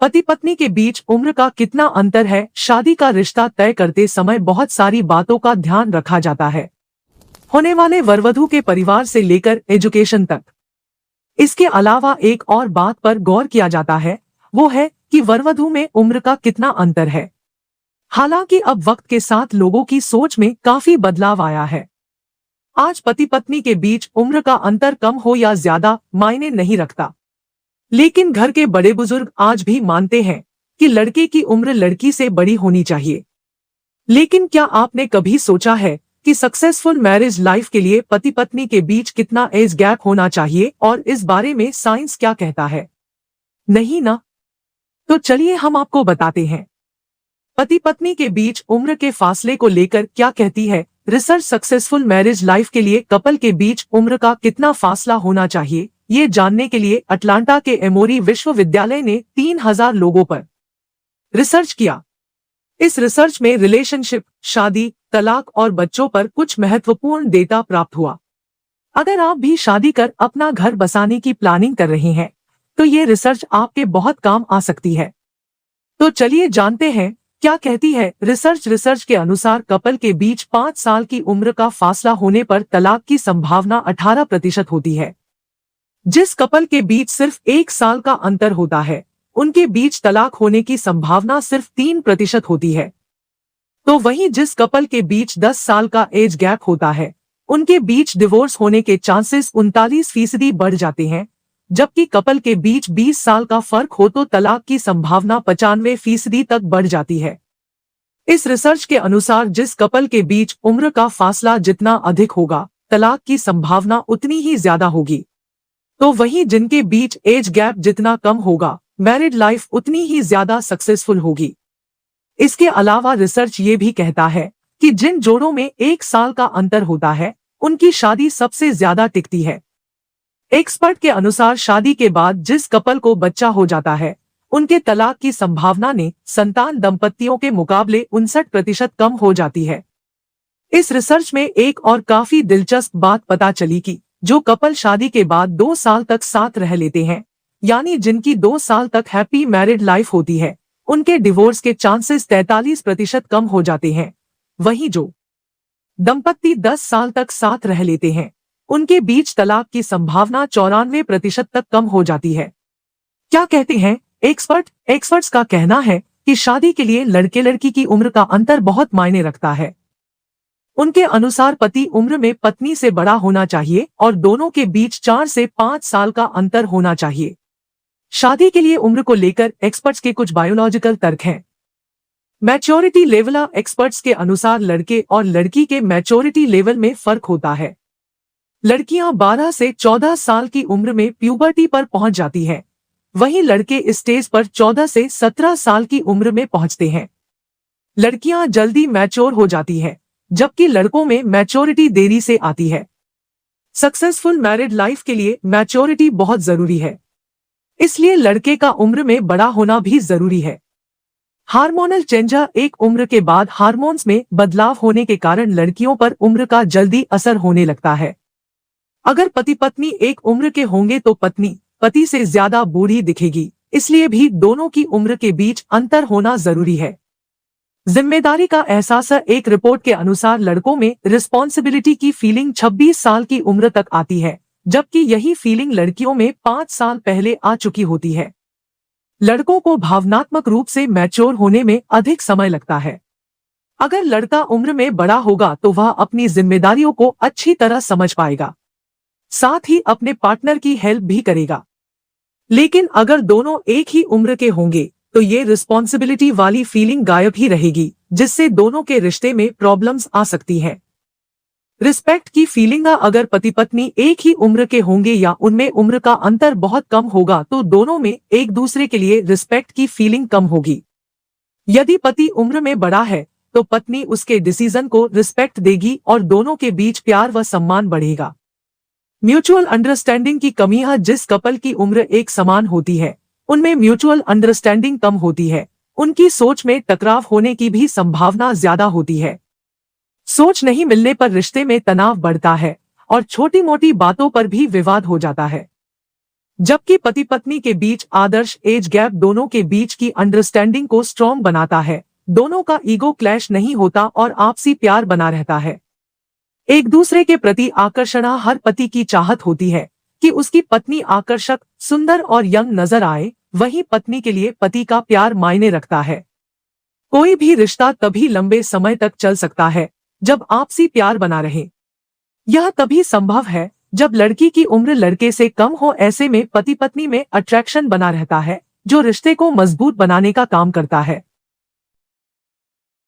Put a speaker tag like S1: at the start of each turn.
S1: पति पत्नी के बीच उम्र का कितना अंतर है? शादी का रिश्ता तय करते समय बहुत सारी बातों का ध्यान रखा जाता है, होने वाले वरवधू के परिवार से लेकर एजुकेशन तक। इसके अलावा एक और बात पर गौर किया जाता है, वो है कि वरवधू में उम्र का कितना अंतर है। हालांकि अब वक्त के साथ लोगों की सोच में काफी बदलाव आया है। आज पति पत्नी के बीच उम्र का अंतर कम हो या ज्यादा मायने नहीं रखता, लेकिन घर के बड़े बुजुर्ग आज भी मानते हैं कि लड़के की उम्र लड़की से बड़ी होनी चाहिए। लेकिन क्या आपने कभी सोचा है कि सक्सेसफुल मैरिज लाइफ के लिए पति पत्नी के बीच कितना एज गैप होना चाहिए और इस बारे में साइंस क्या कहता है? नहीं ना? तो चलिए हम आपको बताते हैं। पति पत्नी के बीच उम्र के फासले को लेकर क्या कहती है रिसर्च? सक्सेसफुल मैरिज लाइफ के लिए कपल के बीच उम्र का कितना फासला होना चाहिए, ये जानने के लिए अटलांटा के एमोरी विश्वविद्यालय ने 3000 लोगों पर रिसर्च किया। इस रिसर्च में रिलेशनशिप, शादी, तलाक और बच्चों पर कुछ महत्वपूर्ण डेटा प्राप्त हुआ। अगर आप भी शादी कर अपना घर बसाने की प्लानिंग कर रहे हैं, तो ये रिसर्च आपके बहुत काम आ सकती है। तो चलिए जानते हैं क्या कहती है रिसर्च। रिसर्च के अनुसार कपल के बीच 5 साल की उम्र का फासला होने पर तलाक की संभावना 18% होती है। जिस कपल के बीच सिर्फ 1 साल का अंतर होता है, उनके बीच तलाक होने की संभावना सिर्फ 3% होती है। तो वहीं जिस कपल के बीच 10 साल का एज गैप होता है, उनके बीच डिवोर्स होने के चांसेस 39% बढ़ जाते हैं। जबकि कपल के बीच 20 साल का फर्क हो तो तलाक की संभावना 95% तक बढ़ जाती है। इस रिसर्च के अनुसार जिस कपल के बीच उम्र का फासला जितना अधिक होगा, तलाक की संभावना उतनी ही ज्यादा होगी। तो वहीं जिनके बीच एज गैप जितना कम होगा, मैरिड लाइफ उतनी ही ज्यादा सक्सेसफुल होगी। इसके अलावा रिसर्च ये भी कहता है कि जिन जोड़ों में 1 साल का अंतर होता है, उनकी शादी सबसे ज्यादा टिकती है। एक्सपर्ट के अनुसार शादी के बाद जिस कपल को बच्चा हो जाता है, उनके तलाक की संभावना ने संतान दंपतियों के मुकाबले 59% कम हो जाती है। इस रिसर्च में एक और काफी दिलचस्प बात पता चली कि जो कपल शादी के बाद 2 साल तक साथ रह लेते हैं, यानी जिनकी 2 साल तक हैप्पी मैरिड लाइफ होती है, उनके डिवोर्स के चांसेस 43% कम हो जाते हैं। वहीं जो दंपत्ति 10 साल तक साथ रह लेते हैं, उनके बीच तलाक की संभावना 94% तक कम हो जाती है। क्या कहते हैं एक्सपर्ट्स का कहना है कि शादी के लिए लड़के लड़की की उम्र का अंतर बहुत मायने रखता है। उनके अनुसार पति उम्र में पत्नी से बड़ा होना चाहिए और दोनों के बीच 4 से 5 साल का अंतर होना चाहिए। शादी के लिए उम्र को लेकर एक्सपर्ट्स के कुछ बायोलॉजिकल तर्क हैं। Maturity level. एक्सपर्ट्स के अनुसार लड़के और लड़की के मैच्योरिटी लेवल में फर्क होता है। लड़कियां 12 से 14 साल की उम्र में प्यूबर्टी पर पहुंच जाती हैं, वहीं लड़के इस स्टेज पर 14 से 17 साल की उम्र में पहुंचते हैं। लड़कियां जल्दी मैच्योर हो जाती हैं, जबकि लड़कों में मैच्योरिटी देरी से आती है। सक्सेसफुल मैरिड लाइफ के लिए मैच्योरिटी बहुत जरूरी है, इसलिए लड़के का उम्र में बड़ा होना भी जरूरी है। Hormonal changer. एक उम्र के बाद हार्मोन्स में बदलाव होने के कारण लड़कियों पर उम्र का जल्दी असर होने लगता है। अगर पति पत्नी एक उम्र के होंगे तो पत्नी पति से ज्यादा बूढ़ी दिखेगी, इसलिए भी दोनों की उम्र के बीच अंतर होना जरूरी है। जिम्मेदारी का एहसास। एक रिपोर्ट के अनुसार लड़कों में रिस्पॉन्सिबिलिटी की फीलिंग 26 साल की उम्र तक आती है, जबकि यही फीलिंग लड़कियों में 5 साल पहले आ चुकी होती है। लड़कों को भावनात्मक रूप से मैच्योर होने में अधिक समय लगता है। अगर लड़का उम्र में बड़ा होगा तो वह अपनी जिम्मेदारियों को अच्छी तरह समझ पाएगा, साथ ही अपने पार्टनर की हेल्प भी करेगा। लेकिन अगर दोनों एक ही उम्र के होंगे तो ये रिस्पॉन्सिबिलिटी वाली फीलिंग गायब ही रहेगी, जिससे दोनों के रिश्ते में प्रॉब्लम्स आ सकती हैं। रिस्पेक्ट की फीलिंग। अगर पति पत्नी एक ही उम्र के होंगे या उनमें उम्र का अंतर बहुत कम होगा तो दोनों में एक दूसरे के लिए रिस्पेक्ट की फीलिंग कम होगी। यदि पति उम्र में बड़ा है तो पत्नी उसके डिसीजन को रिस्पेक्ट देगी और दोनों के बीच प्यार व सम्मान बढ़ेगा। म्यूचुअल अंडरस्टैंडिंग की कमी। जिस कपल की उम्र एक समान होती है, उनमें म्यूचुअल अंडरस्टैंडिंग कम होती है, उनकी सोच में टकराव होने की भी संभावना ज्यादा होती है। सोच नहीं मिलने पर रिश्ते में तनाव बढ़ता है और छोटी मोटी बातों पर भी विवाद हो जाता है। जबकि पति पत्नी के बीच आदर्श एज गैप दोनों के बीच की अंडरस्टैंडिंग को स्ट्रॉन्ग बनाता है। दोनों का ईगो क्लैश नहीं होता और आपसी प्यार बना रहता है। एक दूसरे के प्रति आकर्षण हर पति की चाहत होती है कि उसकी पत्नी आकर्षक, सुंदर और यंग नजर आए। वहीं पत्नी के लिए पति का प्यार मायने रखता है। कोई भी रिश्ता तभी लंबे समय तक चल सकता है जब आपसी प्यार बना रहे। यह तभी संभव है जब लड़की की उम्र लड़के से कम हो। ऐसे में पति पत्नी में अट्रैक्शन बना रहता है जो रिश्ते को मजबूत बनाने का काम करता है।